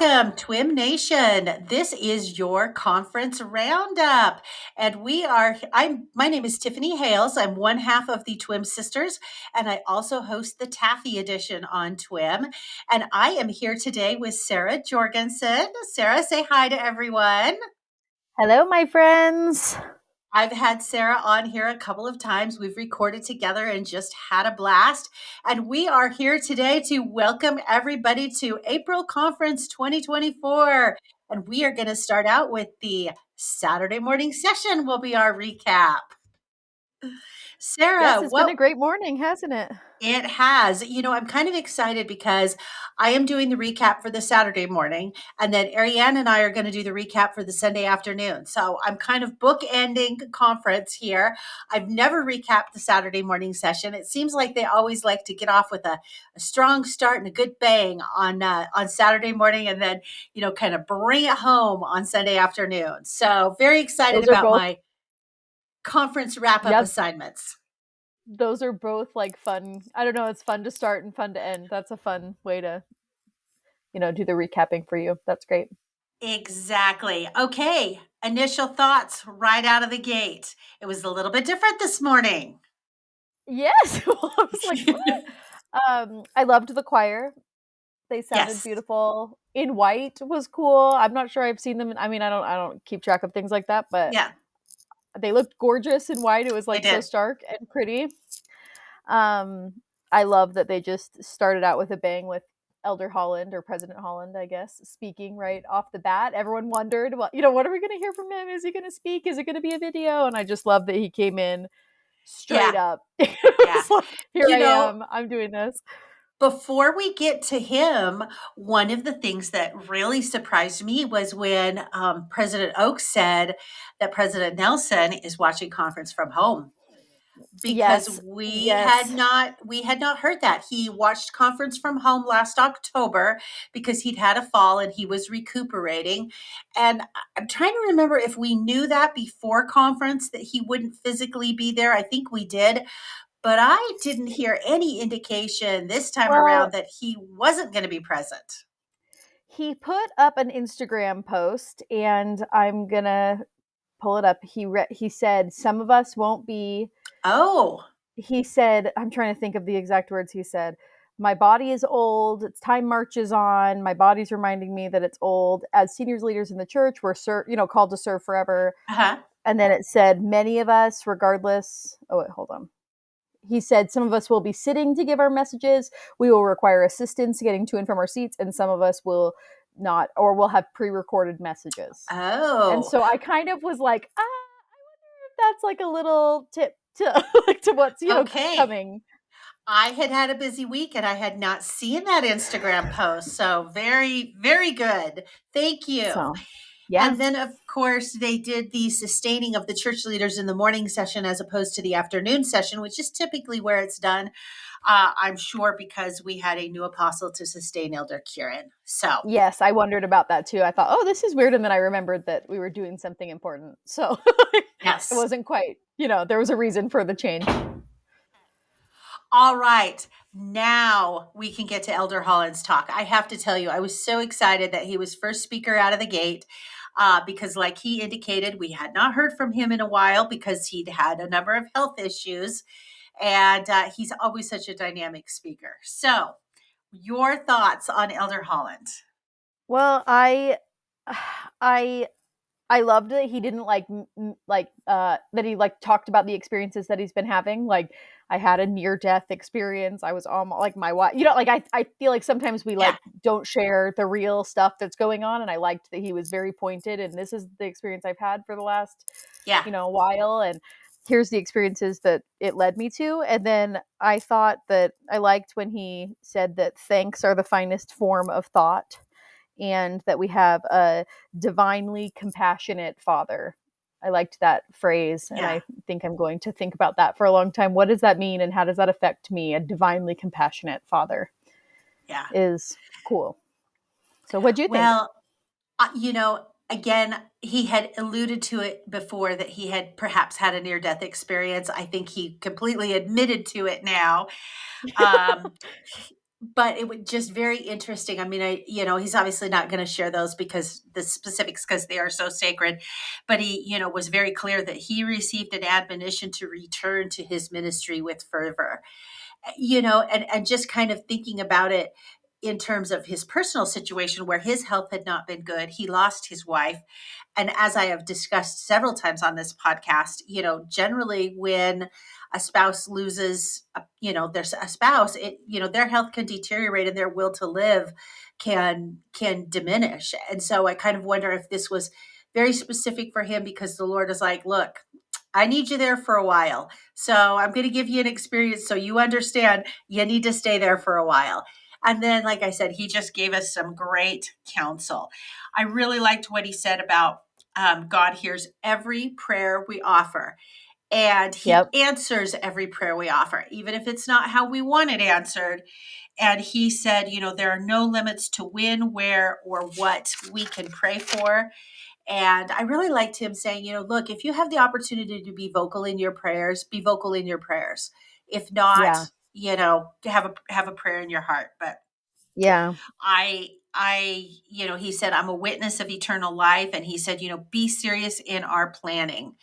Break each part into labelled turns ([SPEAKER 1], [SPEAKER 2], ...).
[SPEAKER 1] Welcome, TWIM Nation. This is your conference roundup. And my name is Tiffany Hales. I'm one half of the TWIM sisters, and I also host the Taffy edition on TWIM. And I am here today with Sarah Jorgensen. Sarah, say hi to everyone.
[SPEAKER 2] Hello, my friends.
[SPEAKER 1] I've had Sarah on here a couple of times. We've recorded together and just had a blast. And we are here today to welcome everybody to April Conference 2024. And we are going to start out with the Saturday morning session will be our recap. Sarah,
[SPEAKER 2] Yes, it's been a great morning, hasn't it?
[SPEAKER 1] It has. I'm kind of excited because I am doing the recap for the Saturday morning, and then Ariane and I are going to do the recap for the Sunday afternoon. So I'm kind of bookending conference here. I've never recapped the Saturday morning session. It seems like they always like to get off with a strong start and a good bang on Saturday morning, and then kind of bring it home on Sunday afternoon. So very excited about my conference wrap-up assignments.
[SPEAKER 2] Those are both like fun. I don't know, it's fun to start and fun to end. That's a fun way to do the recapping for you. That's great.
[SPEAKER 1] Exactly. Okay. Initial thoughts right out of the gate. It was a little bit different this morning.
[SPEAKER 2] Yes. I was like, what? I loved the choir. They sounded beautiful. In white was cool. I'm not sure I've seen them. I don't keep track of things like that, but
[SPEAKER 1] yeah,
[SPEAKER 2] they looked gorgeous in white. It was like so stark and pretty. I love that they just started out with a bang with Elder Holland, or President Holland, I guess, speaking right off the bat. Everyone wondered, well, what are we going to hear from him? Is he going to speak? Is it going to be a video? And I just love that he came in straight up. Like, here I am. I'm doing this.
[SPEAKER 1] Before we get to him, one of the things that really surprised me was when President Oaks said that President Nelson is watching conference from home. Because we had not heard that. He watched conference from home last October because he'd had a fall and he was recuperating. And I'm trying to remember if we knew that before conference that he wouldn't physically be there. I think we did, but I didn't hear any indication this time around that he wasn't going to be present.
[SPEAKER 2] He put up an Instagram post, and I'm going to pull it up. He said, some of us won't be.
[SPEAKER 1] Oh.
[SPEAKER 2] He said, I'm trying to think of the exact words he said. My body is old. Time marches on. My body's reminding me that it's old. As seniors leaders in the church, we're called to serve forever.
[SPEAKER 1] Uh-huh.
[SPEAKER 2] And then it said, many of us, regardless. Oh, wait, hold on. He said, some of us will be sitting to give our messages. We will require assistance getting to and from our seats. And some of us will not, or we'll have pre-recorded messages.
[SPEAKER 1] Oh.
[SPEAKER 2] And so I kind of was like, I wonder if that's like a little tip to what's coming.
[SPEAKER 1] I had a busy week and I had not seen that Instagram post. So very, very good. Thank you.
[SPEAKER 2] Yeah.
[SPEAKER 1] And then, of course, they did the sustaining of the church leaders in the morning session as opposed to the afternoon session, which is typically where it's done. I'm sure because we had a new apostle to sustain, Elder Kieran. So
[SPEAKER 2] yes, I wondered about that too. I thought, oh, this is weird. And then I remembered that we were doing something important. So
[SPEAKER 1] yes,
[SPEAKER 2] it wasn't quite, there was a reason for the change.
[SPEAKER 1] All right. Now we can get to Elder Holland's talk. I have to tell you, I was so excited that he was first speaker out of the gate. Because like he indicated, we had not heard from him in a while because he'd had a number of health issues. And he's always such a dynamic speaker. So your thoughts on Elder Holland?
[SPEAKER 2] Well, I loved that he didn't that he talked about the experiences that he's been having. Like, I had a near-death experience. I was almost like my wife. I feel like sometimes we don't share the real stuff that's going on. And I liked that he was very pointed. And this is the experience I've had for the last while. And here's the experiences that it led me to. And then I thought that I liked when he said that thanks are the finest form of thought, and that we have a divinely compassionate Father. I liked that phrase, and I think I'm going to think about that for a long time. What does that mean, and how does that affect me? A divinely compassionate Father is cool. So what do you think?
[SPEAKER 1] Well, again, he had alluded to it before that he had perhaps had a near-death experience. I think he completely admitted to it now. but it was just very interesting. I mean, he's obviously not going to share those because the specifics, because they are so sacred. But he, was very clear that he received an admonition to return to his ministry with fervor. And just kind of thinking about it in terms of his personal situation where his health had not been good. He lost his wife. And as I have discussed several times on this podcast, generally when a spouse loses, there's a spouse, their health can deteriorate and their will to live can diminish. And so I kind of wonder if this was very specific for him because the Lord is like, look, I need you there for a while. So I'm going to give you an experience so you understand you need to stay there for a while. And then, like I said, he just gave us some great counsel. I really liked what he said about God hears every prayer we offer, and he
[SPEAKER 2] Yep.
[SPEAKER 1] answers every prayer we offer, even if it's not how we want it answered. And he said, there are no limits to when, where, or what we can pray for. And I really liked him saying, look, if you have the opportunity to be vocal in your prayers, be vocal in your prayers. If not,
[SPEAKER 2] Yeah.
[SPEAKER 1] have a prayer in your heart. But
[SPEAKER 2] Yeah.
[SPEAKER 1] he said, I'm a witness of eternal life. And he said, be serious in our planning,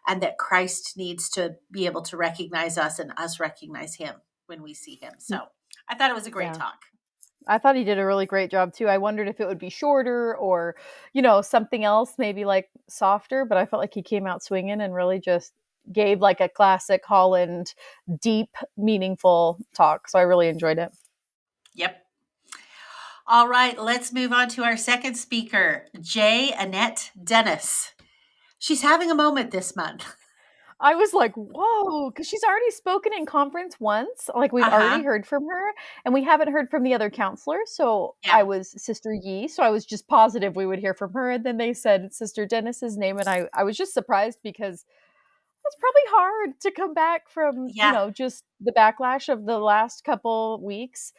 [SPEAKER 1] and that Christ needs to be able to recognize us and us recognize him when we see him. So I thought it was a great
[SPEAKER 2] Yeah.
[SPEAKER 1] talk.
[SPEAKER 2] I thought he did a really great job too. I wondered if it would be shorter or, something else, maybe like softer, but I felt like he came out swinging and really just gave like a classic Holland, deep, meaningful talk. So I really enjoyed it.
[SPEAKER 1] Yep. All right, let's move on to our second speaker, J. Annette Dennis. She's having a moment this month.
[SPEAKER 2] I was like, whoa, because she's already spoken in conference once. Like, we've already
[SPEAKER 1] Uh-huh.
[SPEAKER 2] heard from her, and we haven't heard from the other counselors. So
[SPEAKER 1] Yeah.
[SPEAKER 2] I was Sister Yee. So I was just positive we would hear from her. And then they said Sister Dennis's name. And I was just surprised because it's probably hard to come back from,
[SPEAKER 1] Yeah.
[SPEAKER 2] just the backlash of the last couple weeks.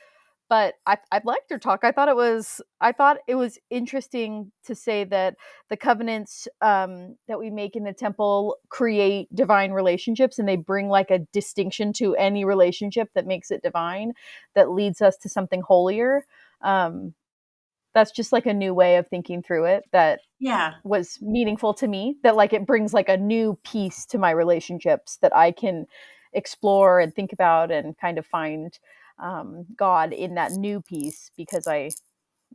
[SPEAKER 2] But I liked her talk. I thought it was interesting to say that the covenants that we make in the temple create divine relationships, and they bring like a distinction to any relationship that makes it divine, that leads us to something holier. Um, that's just like a new way of thinking through it that
[SPEAKER 1] Yeah.
[SPEAKER 2] was meaningful to me, that like it brings like a new piece to my relationships that I can explore and think about and kind of find God in that new piece because I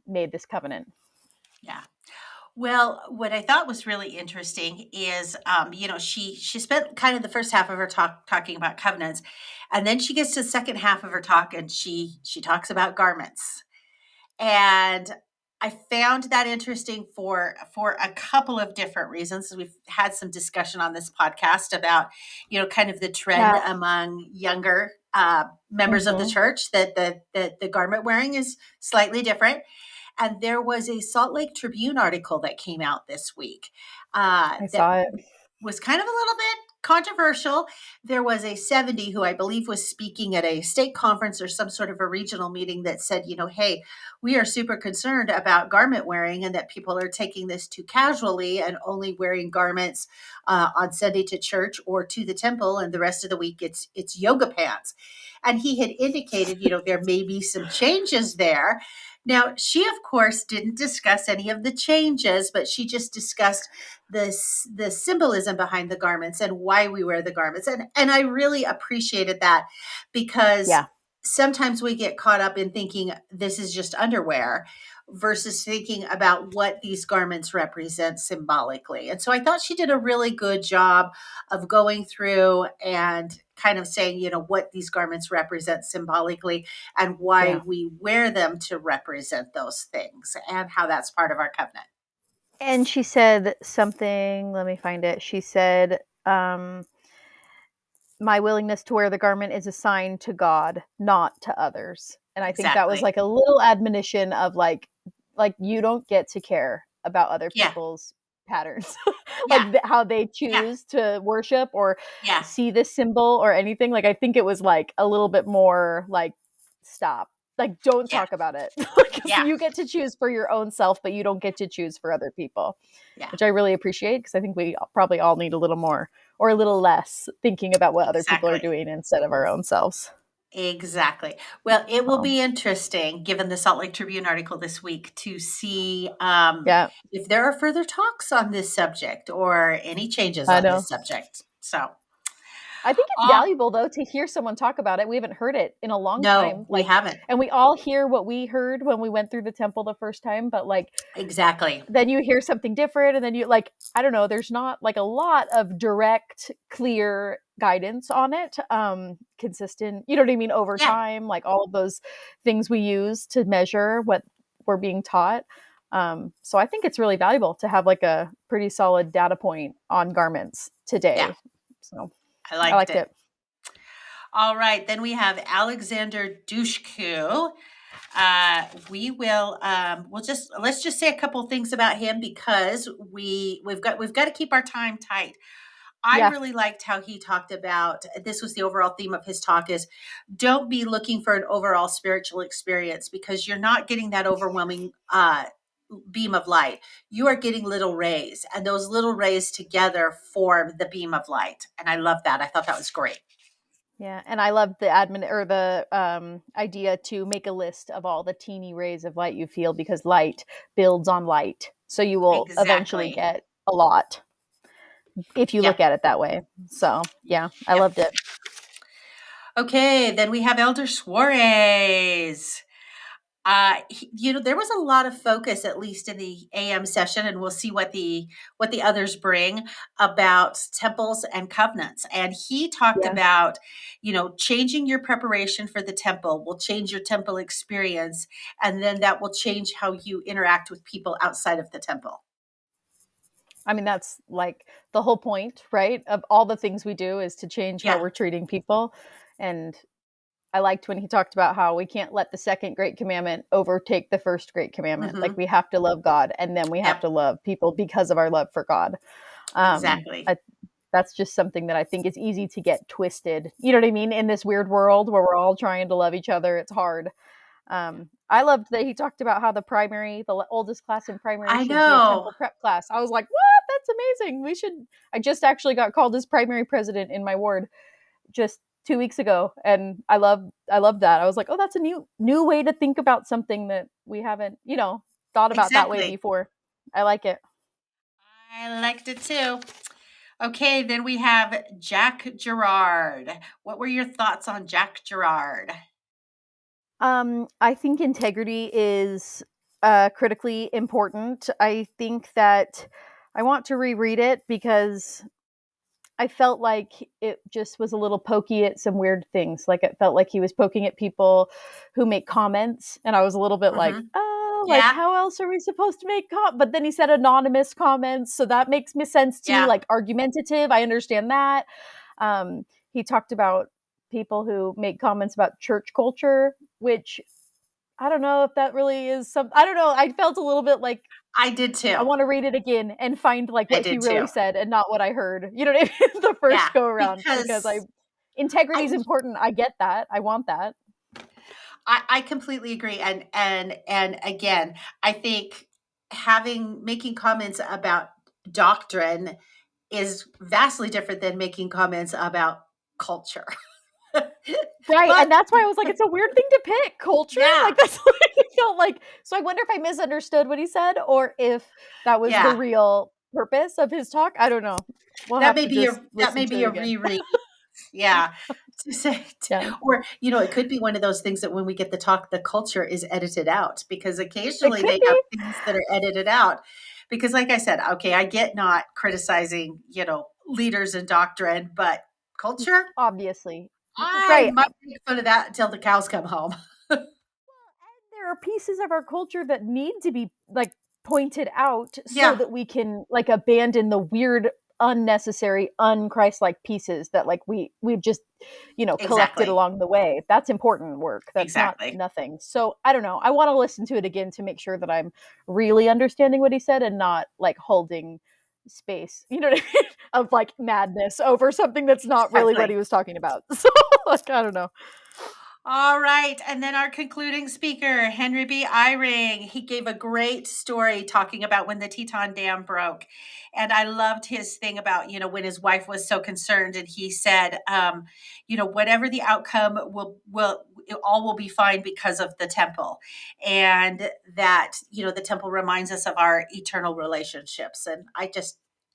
[SPEAKER 2] made this covenant.
[SPEAKER 1] Yeah. Well, what I thought was really interesting is, she spent kind of the first half of her talk talking about covenants, and then she gets to the second half of her talk, and she talks about garments. And I found that interesting for a couple of different reasons. We've had some discussion on this podcast about, kind of the trend
[SPEAKER 2] Yeah.
[SPEAKER 1] among younger members of the
[SPEAKER 2] Hmm.
[SPEAKER 1] church that the garment wearing is slightly different. And there was a Salt Lake Tribune article that came out this week
[SPEAKER 2] I
[SPEAKER 1] that
[SPEAKER 2] saw it.
[SPEAKER 1] was kind of a little bit controversial. There was a 70 who I believe was speaking at a state conference or some sort of a regional meeting that said, hey, we are super concerned about garment wearing and that people are taking this too casually and only wearing garments on Sunday to church or to the temple, and the rest of the week it's yoga pants. And he had indicated, there may be some changes there. Now, she, of course, didn't discuss any of the changes, but she just discussed the symbolism behind the garments and why we wear the garments. And I really appreciated that because
[SPEAKER 2] Yeah.
[SPEAKER 1] sometimes we get caught up in thinking this is just underwear versus thinking about what these garments represent symbolically. And so I thought she did a really good job of going through and kind of saying, what these garments represent symbolically and why
[SPEAKER 2] Yeah.
[SPEAKER 1] we wear them to represent those things and how that's part of our covenant.
[SPEAKER 2] And she said something, let me find it. She said, my willingness to wear the garment is a sign to God, not to others. And I think that was
[SPEAKER 1] Exactly.
[SPEAKER 2] like a little admonition of like you don't get to care about other
[SPEAKER 1] Yeah.
[SPEAKER 2] people's patterns,
[SPEAKER 1] Yeah.
[SPEAKER 2] how they
[SPEAKER 1] Yeah.
[SPEAKER 2] choose to worship or
[SPEAKER 1] Yeah.
[SPEAKER 2] see this symbol or anything. Like I think it was like a little bit more like stop. Like don't
[SPEAKER 1] Yeah.
[SPEAKER 2] talk about it. Because
[SPEAKER 1] Yeah.
[SPEAKER 2] you get to choose for your own self, but you don't get to choose for other people,
[SPEAKER 1] Yeah.
[SPEAKER 2] which I really appreciate because I think we probably all need a little more or a little less thinking about what other people are
[SPEAKER 1] Exactly.
[SPEAKER 2] doing instead of our own selves.
[SPEAKER 1] Exactly. Well, it will
[SPEAKER 2] So,
[SPEAKER 1] be interesting, given the Salt Lake Tribune article this week, to see
[SPEAKER 2] yeah,
[SPEAKER 1] if there are further talks on this subject or any changes
[SPEAKER 2] I
[SPEAKER 1] on
[SPEAKER 2] know.
[SPEAKER 1] this subject. So,
[SPEAKER 2] I think it's
[SPEAKER 1] uh,
[SPEAKER 2] valuable though to hear someone talk about it. We haven't heard it in a long time.
[SPEAKER 1] no, we
[SPEAKER 2] Like,
[SPEAKER 1] haven't.
[SPEAKER 2] and we all hear what we heard when we went through the temple the first time, but like
[SPEAKER 1] Exactly.
[SPEAKER 2] then you hear something different and then you like I don't know, there's not like a lot of direct clear guidance on it, consistent, you know what I mean, over
[SPEAKER 1] Yeah.
[SPEAKER 2] time, like all of those things we use to measure what we're being taught. So I think it's really valuable to have like a pretty solid data point on garments
[SPEAKER 1] Yeah.
[SPEAKER 2] today. So
[SPEAKER 1] I
[SPEAKER 2] I
[SPEAKER 1] liked
[SPEAKER 2] liked
[SPEAKER 1] it.
[SPEAKER 2] it.
[SPEAKER 1] All right. Then we have Alexander Dushku. Let's just say a couple things about him because we've got to keep our time tight. I
[SPEAKER 2] Yeah.
[SPEAKER 1] really liked how he talked about this was the overall theme of his talk is don't be looking for an overall spiritual experience because you're not getting that overwhelming beam of light. You are getting little rays, and those little rays together form the beam of light. And I love that. I thought that was great.
[SPEAKER 2] Yeah, and I love the admin or the idea to make a list of all the teeny rays of light you feel because light builds on light. So you will eventually
[SPEAKER 1] Exactly.
[SPEAKER 2] get a lot if you
[SPEAKER 1] Yeah.
[SPEAKER 2] look at it that way. So, yeah, I
[SPEAKER 1] Yep.
[SPEAKER 2] loved it.
[SPEAKER 1] Okay, then we have Elder Suarez. There was a lot of focus, at least in the AM session, and we'll see what the others bring about temples and covenants. And he talked
[SPEAKER 2] Yeah.
[SPEAKER 1] about, changing your preparation for the temple will change your temple experience, and then that will change how you interact with people outside of the temple.
[SPEAKER 2] I mean, that's like the whole point, right? Of all the things we do is to change how
[SPEAKER 1] Yeah.
[SPEAKER 2] we're treating people. And I liked when he talked about how we can't let the second great commandment overtake the first great commandment. Like
[SPEAKER 1] Hmm.
[SPEAKER 2] we have to love God and then we have
[SPEAKER 1] Yep.
[SPEAKER 2] to love people because of our love for God.
[SPEAKER 1] Exactly.
[SPEAKER 2] I, that's just something that I think is easy to get twisted. You know what I mean? In this weird world where we're all trying to love each other, it's hard. I loved that he talked about how the oldest class in primary
[SPEAKER 1] I
[SPEAKER 2] should be a
[SPEAKER 1] know.
[SPEAKER 2] temple prep class. I was like, what? That's amazing. We should. I just actually got called as primary president in my ward just 2 weeks ago, and I love that. I was like, oh, that's a new way to think about something that we haven't, thought about that way
[SPEAKER 1] Exactly.
[SPEAKER 2] before. I like it.
[SPEAKER 1] I liked it too. Okay, then we have Jack Gerard. What were your thoughts on Jack Gerard?
[SPEAKER 2] I think integrity is critically important. I think that I want to reread it because I felt like it just was a little pokey at some weird things. Like it felt like he was poking at people who make comments, and I was a little bit like,
[SPEAKER 1] Hmm.
[SPEAKER 2] "Oh, like
[SPEAKER 1] Yeah,
[SPEAKER 2] how else are we supposed to make But then he said anonymous comments, so that makes me sense to me.
[SPEAKER 1] yeah,
[SPEAKER 2] Like argumentative, I understand that. He talked about people who make comments about church culture, which I don't know if that really is some. I don't know. I felt a little bit like
[SPEAKER 1] I did too.
[SPEAKER 2] I want to read it again and find like
[SPEAKER 1] I
[SPEAKER 2] what he
[SPEAKER 1] did
[SPEAKER 2] really
[SPEAKER 1] too.
[SPEAKER 2] said and not what I heard. You know what I mean? The
[SPEAKER 1] Yeah,
[SPEAKER 2] first go around because I
[SPEAKER 1] because
[SPEAKER 2] integrity is
[SPEAKER 1] I
[SPEAKER 2] important. I get that. I want that.
[SPEAKER 1] I completely agree, and again, I think having making comments about doctrine is vastly different than making comments about culture.
[SPEAKER 2] Right.
[SPEAKER 1] But
[SPEAKER 2] And that's why I was like, it's a weird thing to pick culture.
[SPEAKER 1] yeah,
[SPEAKER 2] Like that's what I felt like. So I wonder if I misunderstood what he said or if that was the
[SPEAKER 1] yeah,
[SPEAKER 2] real purpose of his talk. I don't know. We'll have to just
[SPEAKER 1] that
[SPEAKER 2] listen
[SPEAKER 1] may
[SPEAKER 2] to
[SPEAKER 1] be
[SPEAKER 2] it
[SPEAKER 1] a
[SPEAKER 2] again.
[SPEAKER 1] reread. Yeah. To say,
[SPEAKER 2] Yeah.
[SPEAKER 1] or it could be one of those things that when we get the talk, the culture is edited out because
[SPEAKER 2] It
[SPEAKER 1] occasionally
[SPEAKER 2] could
[SPEAKER 1] they have
[SPEAKER 2] be.
[SPEAKER 1] things that are edited out. Because, like I said, okay, I get not criticizing, leaders and doctrine, but culture,
[SPEAKER 2] Obviously.
[SPEAKER 1] I
[SPEAKER 2] Right.
[SPEAKER 1] might make fun of that until the cows come home.
[SPEAKER 2] There are pieces of our culture that need to be like pointed out so
[SPEAKER 1] Yeah,
[SPEAKER 2] that we can like abandon the weird unnecessary unchristlike pieces that like we've just collected
[SPEAKER 1] exactly,
[SPEAKER 2] along the way. That's important work. That's not
[SPEAKER 1] exactly.
[SPEAKER 2] nothing. So I don't know, I want to listen to it again to make sure that I'm really understanding what he said and not like holding space, you know what I mean, of like madness over something that's not really what
[SPEAKER 1] Exactly.
[SPEAKER 2] he was talking about. So like I don't know.
[SPEAKER 1] All right. And then our concluding speaker, Henry B. Eyring, he gave a great story talking about when the Teton Dam broke. And I loved his thing about, when his wife was so concerned and he said, whatever the outcome it all will be fine because of the temple. And that, the temple reminds us of our eternal relationships. And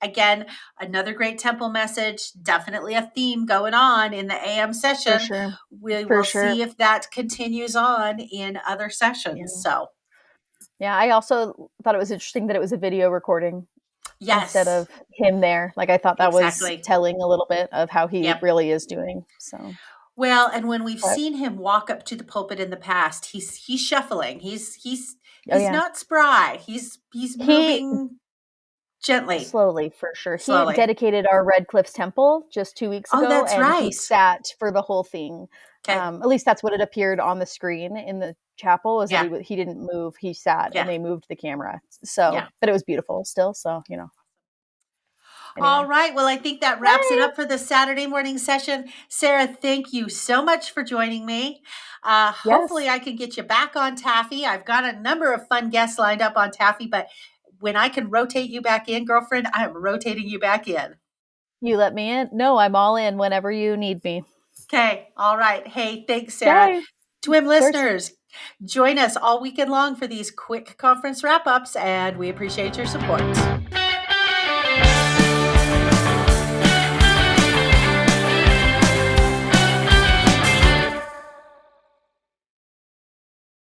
[SPEAKER 1] again, another great temple message, definitely a theme going on in the AM
[SPEAKER 2] For
[SPEAKER 1] session.
[SPEAKER 2] sure.
[SPEAKER 1] We
[SPEAKER 2] For
[SPEAKER 1] will
[SPEAKER 2] sure.
[SPEAKER 1] see if that continues on in other sessions.
[SPEAKER 2] Yeah.
[SPEAKER 1] So,
[SPEAKER 2] Yeah, I also thought it was interesting that it was a video recording instead
[SPEAKER 1] yes,
[SPEAKER 2] of him there. Like I thought that was
[SPEAKER 1] exactly.
[SPEAKER 2] telling a little bit of how he
[SPEAKER 1] Yep.
[SPEAKER 2] really is doing. So,
[SPEAKER 1] Well, and when we've
[SPEAKER 2] but
[SPEAKER 1] seen him walk up to the pulpit in the past, he's shuffling.
[SPEAKER 2] oh
[SPEAKER 1] He's
[SPEAKER 2] yeah,
[SPEAKER 1] not spry. He's
[SPEAKER 2] he
[SPEAKER 1] moving gently,
[SPEAKER 2] slowly for sure. He
[SPEAKER 1] slowly.
[SPEAKER 2] dedicated our Red Cliffs Temple just 2 weeks
[SPEAKER 1] Oh,
[SPEAKER 2] ago,
[SPEAKER 1] that's
[SPEAKER 2] and he
[SPEAKER 1] right.
[SPEAKER 2] sat for the whole thing.
[SPEAKER 1] Okay.
[SPEAKER 2] At least that's what it appeared on the screen in the chapel. Was that
[SPEAKER 1] Yeah.
[SPEAKER 2] he didn't move? He sat, and
[SPEAKER 1] Yeah.
[SPEAKER 2] they moved the camera. So,
[SPEAKER 1] Yeah.
[SPEAKER 2] but it was beautiful still. So
[SPEAKER 1] All
[SPEAKER 2] anyway.
[SPEAKER 1] right. Well, I think that wraps it
[SPEAKER 2] Yay!
[SPEAKER 1] up for the Saturday morning session. Sarah, thank you so much for joining me. Hopefully,
[SPEAKER 2] Yes,
[SPEAKER 1] I can get you back on Taffy. I've got a number of fun guests lined up on Taffy, but when I can rotate you back in, girlfriend, I am rotating you back in.
[SPEAKER 2] you let me in. No, I'm all in whenever you need me.
[SPEAKER 1] Okay. All right. Hey, thanks, Sarah.
[SPEAKER 2] Okay,
[SPEAKER 1] TWIM
[SPEAKER 2] of course.
[SPEAKER 1] listeners, join us all weekend long for these quick conference wrap ups, and we appreciate your support.